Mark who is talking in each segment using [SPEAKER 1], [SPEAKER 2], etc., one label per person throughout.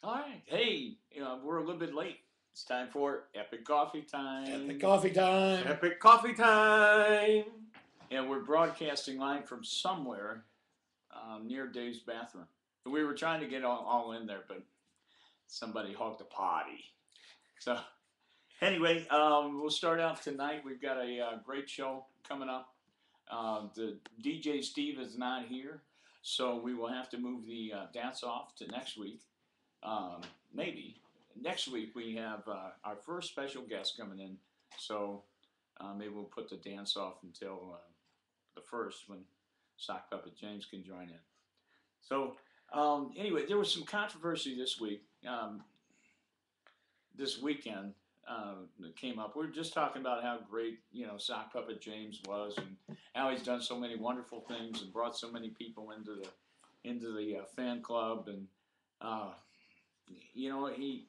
[SPEAKER 1] All right. Hey, we're a little bit late. It's time for Epic Coffee
[SPEAKER 2] At the
[SPEAKER 1] Time.
[SPEAKER 2] coffee time.
[SPEAKER 3] Epic coffee time.
[SPEAKER 1] And we're broadcasting live from somewhere near Dave's bathroom. We were trying to get all in there, but somebody hogged a potty. So, anyway, we'll start out tonight. We've got a great show coming up. The DJ Steve is not here, so we will have to move the dance off to next week. Maybe next week we have our first special guest coming in, so maybe we'll put the dance off until the first when Sock Puppet James can join in. So anyway, there was some controversy this week, this weekend that came up. We were just talking about how great Sock Puppet James was, and how he's done so many wonderful things and brought so many people into the fan club, and uh, he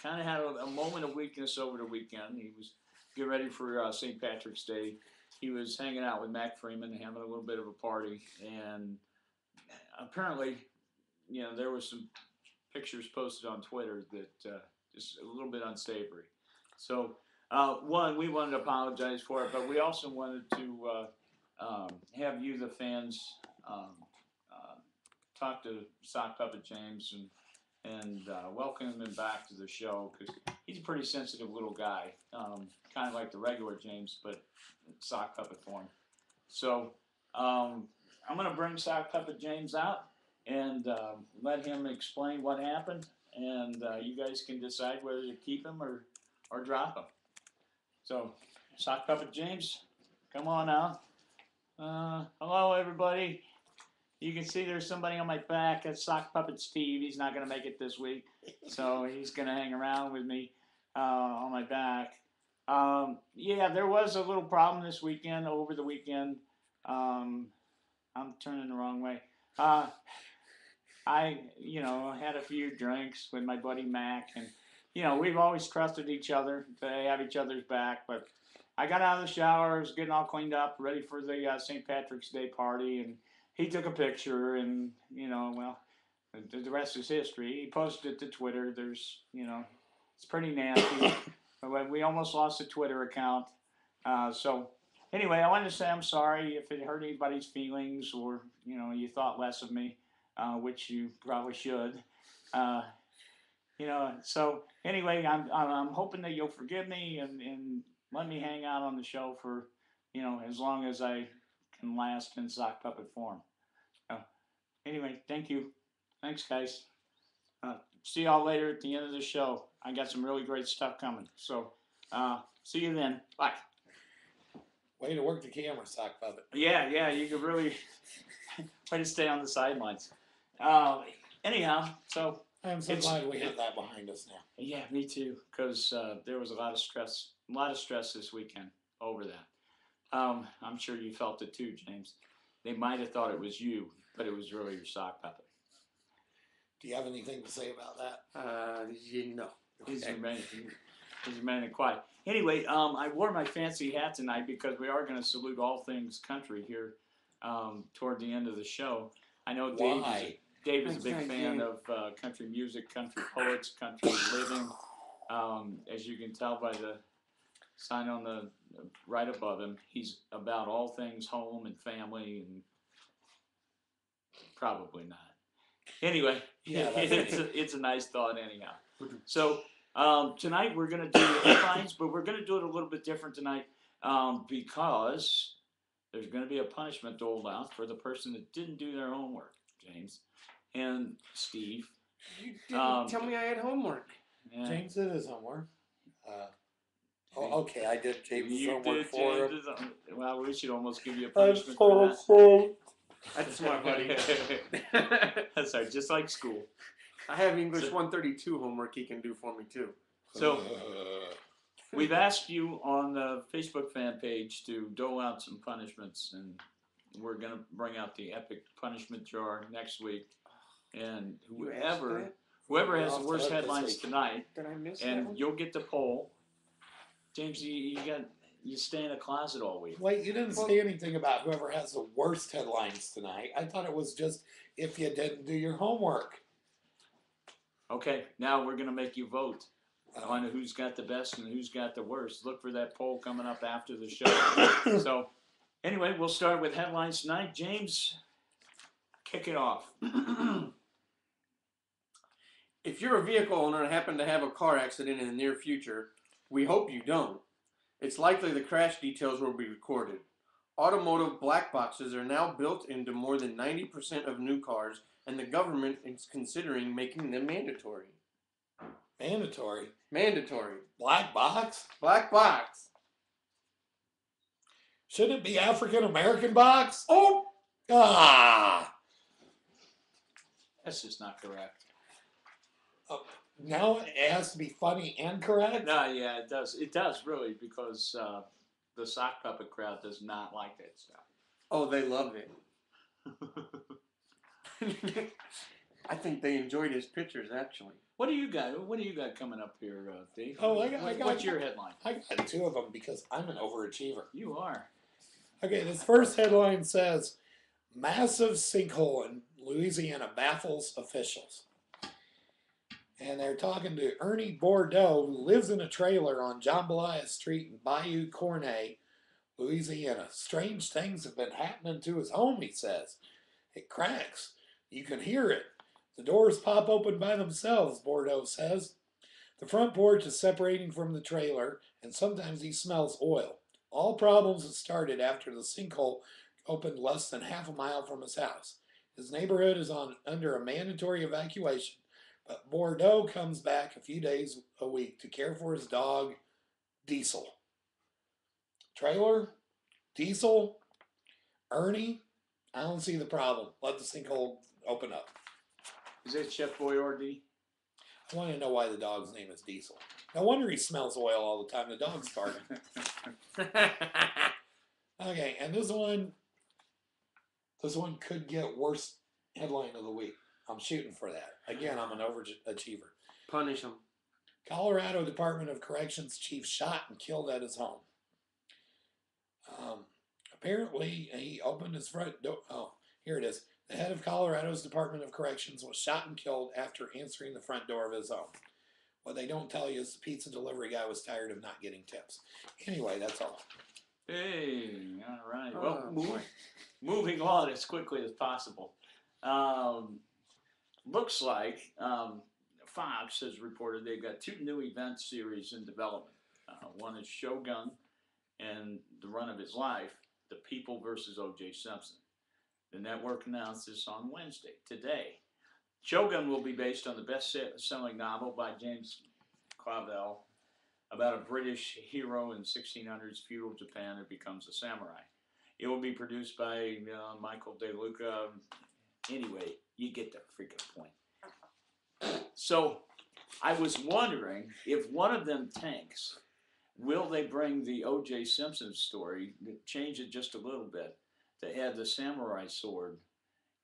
[SPEAKER 1] kind of had a moment of weakness over the weekend. He was getting ready for St. Patrick's Day. He was hanging out with Mac Freeman, having a little bit of a party, and apparently, there was some pictures posted on Twitter that just a little bit unsavory. So, one, we wanted to apologize for it, but we also wanted to have you, the fans, um, uh, talk to Sock Puppet James and welcome him back to the show because he's a pretty sensitive little guy, kind of like the regular James, but Sock Puppet form. So I'm going to bring Sock Puppet James out and let him explain what happened, and you guys can decide whether to keep him or drop him. So, Sock Puppet James, come on out. Hello, everybody. You can see there's somebody on my back. That's Sock Puppet Steve. He's not going to make it this week, so he's going to hang around with me on my back. Yeah, there was a little problem this weekend, over the weekend. Um, I'm turning the wrong way. Uh, I had a few drinks with my buddy Mac, and, we've always trusted each other to have each other's back, but I got out of the shower, was getting all cleaned up, ready for the St. Patrick's Day party, and he took a picture, and well, the rest is history. He posted it to Twitter. It's pretty nasty. We almost lost the Twitter account. So anyway, I wanted to say I'm sorry if it hurt anybody's feelings, or you thought less of me, which you probably should. Uh, so anyway, I'm hoping that you'll forgive me and let me hang out on the show for as long as I can last in sock puppet form. So anyway, thank you. Thanks, guys. See y'all later at the end of the show. I got some really great stuff coming. So see you then. Bye.
[SPEAKER 2] Way to work the camera, Sock Puppet.
[SPEAKER 1] Yeah, you could really way to stay on the sidelines. Anyhow, so
[SPEAKER 2] I'm so glad we have that behind us now.
[SPEAKER 1] yeah, me too, because there was a lot of stress this weekend over that. I'm sure you felt it too, James. They might have thought it was you, but it was really your sock puppet.
[SPEAKER 2] Do you have anything to say about that?
[SPEAKER 3] No.
[SPEAKER 1] He's remaining quiet. Anyway, I wore my fancy hat tonight because we are going to salute all things country here toward the end of the show. I know Dave is a big fan of country music, country poets, country living. As you can tell by the sign on the right above him, he's about all things home and family, and probably not. Anyway,
[SPEAKER 2] Yeah,
[SPEAKER 1] it's a nice thought anyhow. So tonight we're going to do headlines, but we're going to do it a little bit different tonight because there's going to be a punishment doled out for the person that didn't do their homework, James and Steve.
[SPEAKER 3] You didn't tell me I had homework.
[SPEAKER 1] Yeah.
[SPEAKER 2] James did his homework. Okay, I did James'
[SPEAKER 1] You
[SPEAKER 2] homework
[SPEAKER 1] did
[SPEAKER 2] for him.
[SPEAKER 1] James' well, we should almost give you a
[SPEAKER 2] I'm
[SPEAKER 1] punishment for that.
[SPEAKER 2] so
[SPEAKER 3] That's my buddy.
[SPEAKER 1] That's right, just like school.
[SPEAKER 3] I have English 132 homework he can do for me too.
[SPEAKER 1] So we've asked you on the Facebook fan page to dole out some punishments, and we're gonna bring out the epic punishment jar next week. And whoever has the worst headlines tonight,
[SPEAKER 3] Did I miss
[SPEAKER 1] and
[SPEAKER 3] that one?
[SPEAKER 1] you'll get the poll. James, you stay in a closet all week.
[SPEAKER 2] Wait, you didn't say anything about whoever has the worst headlines tonight. I thought it was just if you didn't do your homework.
[SPEAKER 1] Okay, now we're gonna make you vote on who's got the best and who's got the worst. Look for that poll coming up after the show. So, anyway, we'll start with headlines tonight. James, kick it off.
[SPEAKER 3] If you're a vehicle owner and happen to have a car accident in the near future, we hope you don't. It's likely the crash details will be recorded. Automotive black boxes are now built into more than 90% of new cars, and the government is considering making them mandatory.
[SPEAKER 2] Mandatory.
[SPEAKER 3] Mandatory.
[SPEAKER 2] Black box?
[SPEAKER 3] Black box.
[SPEAKER 2] Shouldn't it be African American box?
[SPEAKER 3] Oh!
[SPEAKER 2] Ah!
[SPEAKER 1] That's just not correct.
[SPEAKER 2] Now it has to be funny and correct?
[SPEAKER 1] No, yeah, it does. It does really because the sock puppet crowd does not like that stuff.
[SPEAKER 3] Oh, they love it. I think they enjoyed his pictures, actually.
[SPEAKER 1] What do you got? What do you got coming up here, Dave?
[SPEAKER 2] Oh, I got-
[SPEAKER 1] What's your headline?
[SPEAKER 2] I got two of them because I'm an overachiever.
[SPEAKER 1] You are.
[SPEAKER 2] Okay, this first headline says massive sinkhole in Louisiana baffles officials. And they're talking to Ernie Bordeaux, who lives in a trailer on Jambalaya Street in Bayou Cornet, Louisiana. Strange things have been happening to his home, he says. It cracks. You can hear it. The doors pop open by themselves, Bordeaux says. The front porch is separating from the trailer, and sometimes he smells oil. All problems have started after the sinkhole opened less than half a mile from his house. His neighborhood is under a mandatory evacuation, but Bordeaux comes back a few days a week to care for his dog, Diesel. Trailer? Diesel? Ernie? I don't see the problem. Let the sinkhole open up.
[SPEAKER 1] Is that Chef Boyardee?
[SPEAKER 2] I want to know why the dog's name is Diesel. No wonder he smells oil all the time. The dog's barking. Okay, and this one could get worst headline of the week. I'm shooting for that. Again, I'm an overachiever.
[SPEAKER 3] Punish them.
[SPEAKER 2] Colorado Department of Corrections chief shot and killed at his home. Apparently, he opened his front door. Oh, here it is. The head of Colorado's Department of Corrections was shot and killed after answering the front door of his home. What they don't tell you is the pizza delivery guy was tired of not getting tips. Anyway, that's all.
[SPEAKER 1] Hey, all right.
[SPEAKER 3] Oh,
[SPEAKER 1] Well,
[SPEAKER 3] boy.
[SPEAKER 1] moving on as quickly as possible. Looks like Fox has reported they've got two new event series in development. One is Shogun and The Run of His Life, The People versus O.J. Simpson. The network announced this on Wednesday, today. Shogun will be based on the best-selling novel by James Clavell about a British hero in 1600s feudal Japan who becomes a samurai. It will be produced by Michael De Luca. Anyway, you get the freaking point. So, I was wondering if one of them tanks, will they bring the O.J. Simpson story, change it just a little bit, to add the samurai sword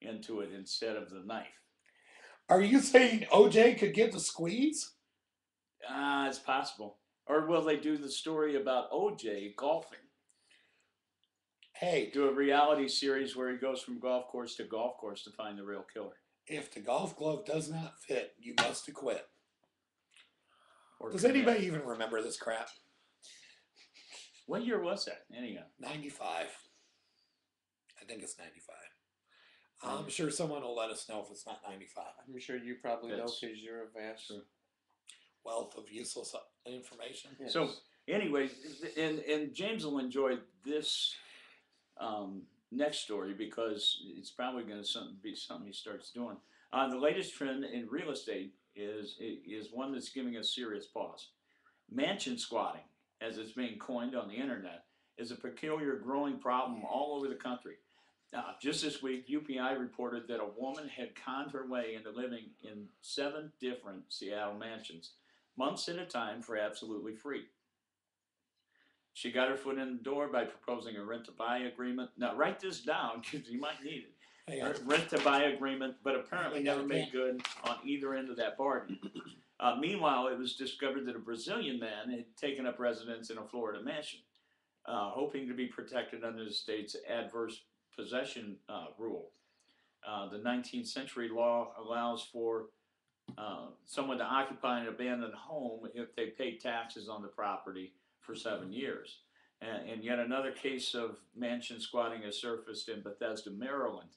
[SPEAKER 1] into it instead of the knife?
[SPEAKER 2] Are you saying OJ could get the squeeze?
[SPEAKER 1] It's possible. Or will they do the story about OJ golfing?
[SPEAKER 2] Hey,
[SPEAKER 1] Do a reality series where he goes from golf course to golf course to find the real killer.
[SPEAKER 2] if the golf glove does not fit, you must acquit.
[SPEAKER 1] Or
[SPEAKER 2] Does
[SPEAKER 1] commit.
[SPEAKER 2] anybody even remember this crap?
[SPEAKER 1] What year was that? Anyhow.
[SPEAKER 2] 95. I think it's 95. I'm sure someone will let us know if it's not 95.
[SPEAKER 3] I'm sure you probably know
[SPEAKER 1] That's
[SPEAKER 3] because you're a vast.
[SPEAKER 1] true.
[SPEAKER 2] Wealth of useless information.
[SPEAKER 3] Yes.
[SPEAKER 1] So, anyway, and James will enjoy this next story because it's probably going to be something he starts doing. The latest trend in real estate is one that's giving us serious pause. Mansion squatting, as it's being coined on the internet, is a peculiar growing problem all over the country. Just this week, UPI reported that a woman had conned her way into living in 7 different Seattle mansions, months at a time, for absolutely free. She got her foot in the door by proposing a rent-to-buy agreement. Now, write this down because you might need it.
[SPEAKER 2] Hang on.
[SPEAKER 1] Rent-to-buy agreement, but apparently
[SPEAKER 2] I got
[SPEAKER 1] never
[SPEAKER 2] a
[SPEAKER 1] made
[SPEAKER 2] pen.
[SPEAKER 1] good on either end of that bargain. Meanwhile, it was discovered that a Brazilian man had taken up residence in a Florida mansion, hoping to be protected under the state's adverse possession rule. The 19th century law allows for someone to occupy an abandoned home if they pay taxes on the property for 7 years. And yet another case of mansion squatting has surfaced in Bethesda, Maryland.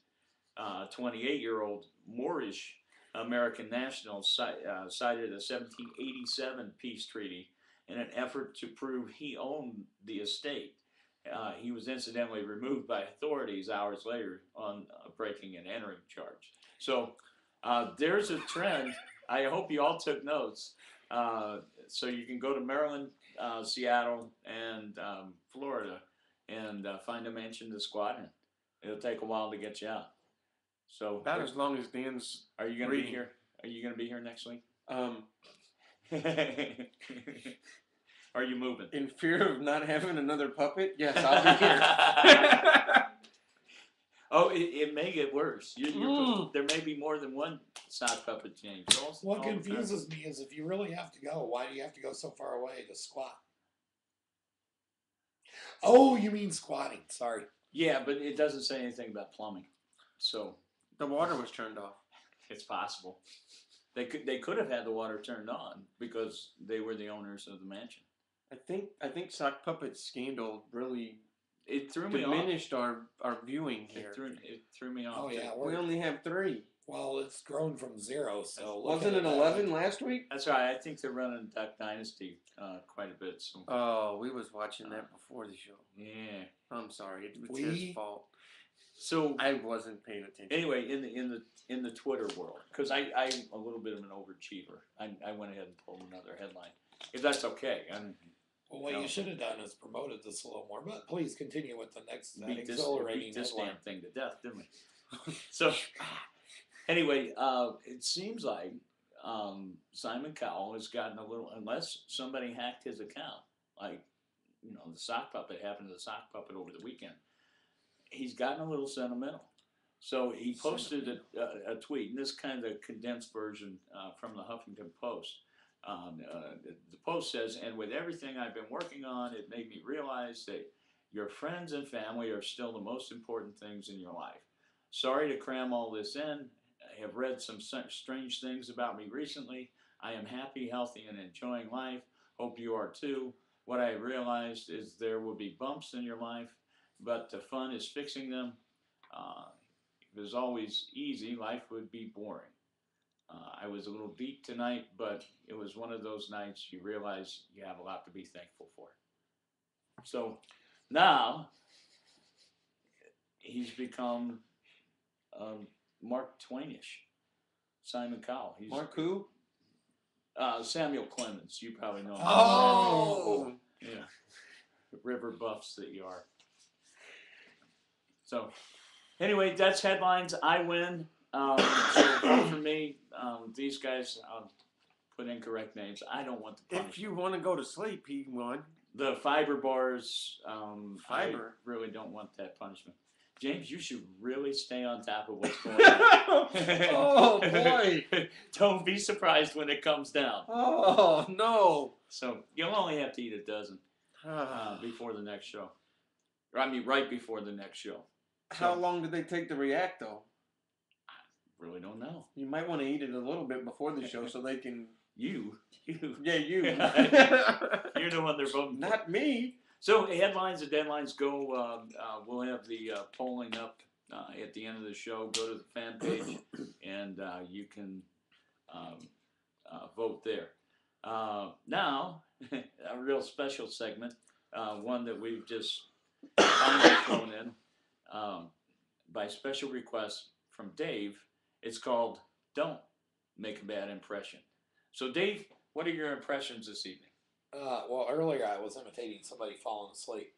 [SPEAKER 1] 28-year-old Moorish American national cited a 1787 peace treaty in an effort to prove he owned the estate. He was incidentally removed by authorities hours later on a breaking and entering charge. So there's a trend. I hope you all took notes. So you can go to Maryland, Seattle, and Florida and find a mansion to squat in. It'll take a while to get you out. So
[SPEAKER 3] About as long as Dan's.
[SPEAKER 1] are you going to be
[SPEAKER 3] reading.
[SPEAKER 1] here? Are you going to be here next week? Are you moving?
[SPEAKER 3] In fear of not having another puppet, yes, I'll be here.
[SPEAKER 1] Oh, it may get worse. There may be more than one sock puppet, James.
[SPEAKER 2] What confuses me is if you really have to go, why do you have to go so far away to squat? Oh, you mean squatting. Sorry.
[SPEAKER 1] Yeah, but it doesn't say anything about plumbing, so
[SPEAKER 3] The water was turned off.
[SPEAKER 1] it's possible. They could have had the water turned on because they were the owners of the mansion.
[SPEAKER 3] I think sock puppet scandal really
[SPEAKER 1] It threw me off.
[SPEAKER 3] diminished our viewing here.
[SPEAKER 1] It threw me off.
[SPEAKER 2] Oh
[SPEAKER 1] too.
[SPEAKER 2] yeah.
[SPEAKER 3] We only have 3.
[SPEAKER 2] Well, it's grown from 0, so look
[SPEAKER 3] Wasn't
[SPEAKER 2] at
[SPEAKER 3] it
[SPEAKER 2] that.
[SPEAKER 3] 11 last week?
[SPEAKER 1] That's right. I think they're running Duck Dynasty quite a bit. So
[SPEAKER 3] Oh, we was watching that before the show.
[SPEAKER 1] yeah.
[SPEAKER 3] I'm sorry, it was
[SPEAKER 2] We-
[SPEAKER 3] his fault.
[SPEAKER 1] So
[SPEAKER 3] I wasn't paying attention.
[SPEAKER 1] anyway, in the Twitter world, because I'm a little bit of an overachiever. I went ahead and pulled another headline. If that's okay,
[SPEAKER 2] Well, what
[SPEAKER 1] No.
[SPEAKER 2] you should have done is promoted this a little more. But please continue with the next
[SPEAKER 1] beat
[SPEAKER 2] exhilarating
[SPEAKER 1] this
[SPEAKER 2] headline.
[SPEAKER 1] damn thing to death, didn't we? So anyway, it seems like Simon Cowell has gotten a little, unless somebody hacked his account, like the sock puppet happened to the sock puppet over the weekend. He's gotten a little sentimental. So he posted a tweet, and this kind of condensed version from the Huffington Post. The post says, "And with everything I've been working on, it made me realize that your friends and family are still the most important things in your life. Sorry to cram all this in. I have read some strange things about me recently. I am happy, healthy, and enjoying life. Hope you are too. What I realized is there will be bumps in your life, but the fun is fixing them. If it was always easy, life would be boring. I was a little deep tonight, but it was one of those nights you realize you have a lot to be thankful for." So now he's become Mark Twainish, Simon Cowell. He's
[SPEAKER 3] Mark who?
[SPEAKER 1] Samuel Clemens. You probably know him.
[SPEAKER 2] Oh!
[SPEAKER 1] Yeah, river buffs that you are. So anyway, that's headlines. I win. So vote for me. These guys put incorrect names. I don't want the punishment.
[SPEAKER 3] If you want to go to sleep, he won.
[SPEAKER 1] The fiber bars,
[SPEAKER 3] Fiber?
[SPEAKER 1] I really don't want that punishment. James, you should really stay on top of what's going on.
[SPEAKER 3] Oh, boy.
[SPEAKER 1] Don't be surprised when it comes down.
[SPEAKER 3] Oh, no.
[SPEAKER 1] So you'll only have to eat a dozen before the next show. Or, I mean, right before the next show.
[SPEAKER 3] How long did they take to react, though?
[SPEAKER 1] Really don't know.
[SPEAKER 3] You might want to eat it a little bit before the show so they can.
[SPEAKER 1] You.
[SPEAKER 3] Yeah, you.
[SPEAKER 1] You're the one they're voting for.
[SPEAKER 3] Not me.
[SPEAKER 1] So headlines and deadlines go. We'll have the polling up at the end of the show. Go to the fan page, and you can vote there. Now, a real special segment, one that we've just finally thrown in by special request from Dave. It's called "Don't Make a Bad Impression." So, Dave, what are your impressions this evening?
[SPEAKER 2] Well, earlier I was imitating somebody falling asleep.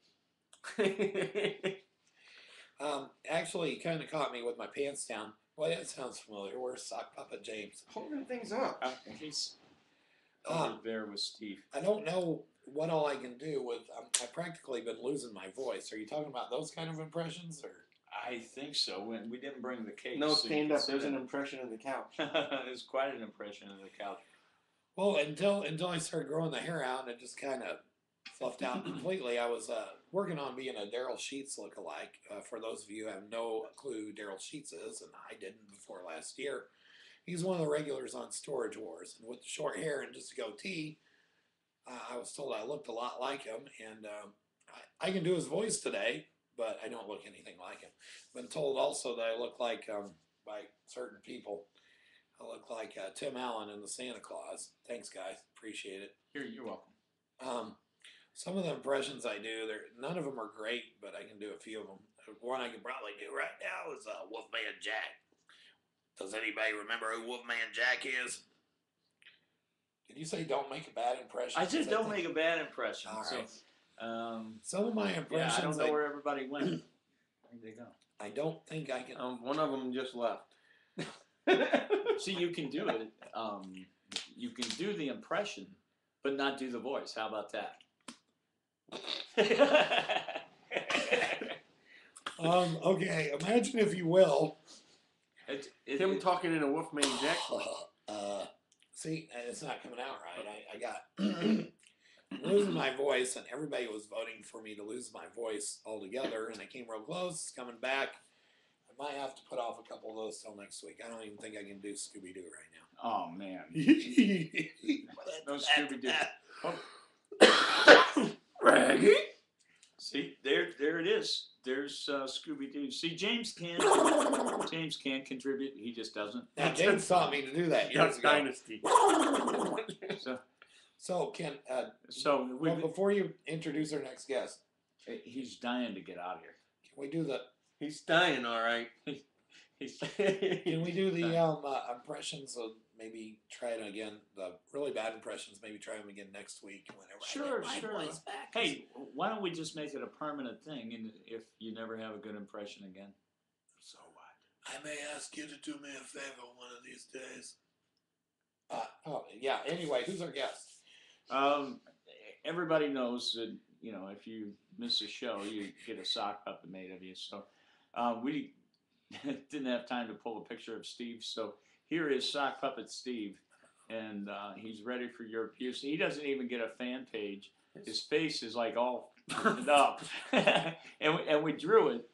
[SPEAKER 2] Actually, he kind of caught me with my pants down. Well, that sounds familiar. Where's Sock Puppet James?
[SPEAKER 3] Holding things up.
[SPEAKER 1] He's over there with Steve.
[SPEAKER 2] I don't know what all I can do with. I've practically been losing my voice. Are you talking about those kind of impressions, or?
[SPEAKER 1] I think so. And we didn't bring the cake.
[SPEAKER 3] No,
[SPEAKER 1] so you
[SPEAKER 3] stand
[SPEAKER 1] can
[SPEAKER 3] up. There's
[SPEAKER 1] sit
[SPEAKER 3] an
[SPEAKER 1] in.
[SPEAKER 3] impression of the couch.
[SPEAKER 1] It's quite an impression of the couch.
[SPEAKER 2] Well, until I started growing the hair out, and it just kind of fluffed out completely. I was working on being a Daryl Sheets lookalike. For those of you who have no clue who Daryl Sheets is, and I didn't before last year, He's one of the regulars on Storage Wars, and with the short hair and just a goatee, I was told I looked a lot like him, and I can do his voice today, but I don't look anything like him. Been told also that I look like by certain people. I look like Tim Allen in the Santa Claus. Thanks, guys. Appreciate it.
[SPEAKER 1] You're welcome.
[SPEAKER 2] Some of the impressions I do, none of them are great, but I can do a few of them. One I can probably do right now is Wolfman Jack. Does anybody remember who Wolfman Jack is? Did you say don't make a bad impression?
[SPEAKER 1] I said don't make a bad impression.
[SPEAKER 2] All right.
[SPEAKER 1] So,
[SPEAKER 2] some of my
[SPEAKER 1] yeah,
[SPEAKER 2] impressions,
[SPEAKER 1] I don't know where everybody went. Where'd they go?
[SPEAKER 2] I don't think I can.
[SPEAKER 3] One of them just left.
[SPEAKER 1] See, you can do it. You can do the impression, but not do the voice. How about that?
[SPEAKER 2] Okay, imagine if you will.
[SPEAKER 3] Him talking in a Wolfman Jack voice.
[SPEAKER 2] See, it's not coming out right. I got losing my voice, and everybody was voting for me to lose my voice altogether, and I came real close. It's coming back. I might have to put off a couple of those till next week. I don't even think I can do Scooby Doo right now.
[SPEAKER 1] Oh man, no Scooby Doo.
[SPEAKER 2] Raggy.
[SPEAKER 1] See, there it is. There's Scooby Doo. See, James can contribute. He just doesn't.
[SPEAKER 2] Now James taught me to do that years
[SPEAKER 3] Duck
[SPEAKER 2] ago.
[SPEAKER 3] Dynasty.
[SPEAKER 2] So Ken,
[SPEAKER 1] So
[SPEAKER 2] well, before you introduce our next guest,
[SPEAKER 1] he's dying to get out of here.
[SPEAKER 2] can we do the
[SPEAKER 3] He's dying, all right.
[SPEAKER 2] Can we do the impressions of maybe try it again? The really bad impressions, maybe try them again next week whenever
[SPEAKER 1] Sure,
[SPEAKER 2] I get
[SPEAKER 1] sure.
[SPEAKER 2] my voice back.
[SPEAKER 1] Hey, why don't we just make it a permanent thing? And if you never have a good impression again, so what?
[SPEAKER 2] I may ask you to do me a favor one of these days. Oh yeah. Anyway, who's our guest?
[SPEAKER 1] Everybody knows that if you miss a show, you get a sock puppet made of you. So we didn't have time to pull a picture of Steve. So here is sock puppet Steve, and he's ready for your abuse. He doesn't even get a fan page. His face is like all burned up, and we drew it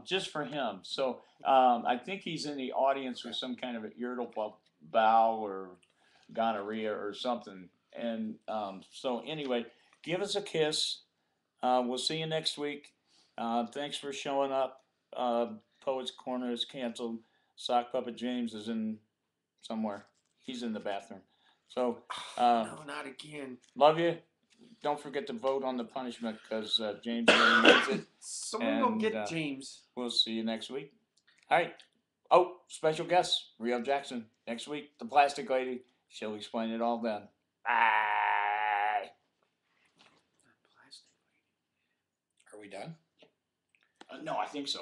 [SPEAKER 1] just for him. So I think he's in the audience with some kind of an irritable bowel or gonorrhea or something. And so anyway, give us a kiss. We'll see you next week. Thanks for showing up. Poets Corner is canceled. Sock Puppet James is in somewhere. He's in the bathroom. So
[SPEAKER 3] No, not again.
[SPEAKER 1] love you. Don't forget to vote on the punishment because James really needs it.
[SPEAKER 3] Someone go
[SPEAKER 1] And,
[SPEAKER 3] get James.
[SPEAKER 1] We'll see you next week. All right. Oh, special guest, Rio Jackson. Next week, the Plastic Lady. She'll explain it all then. Bye.
[SPEAKER 2] Are we done?
[SPEAKER 1] No, I think so.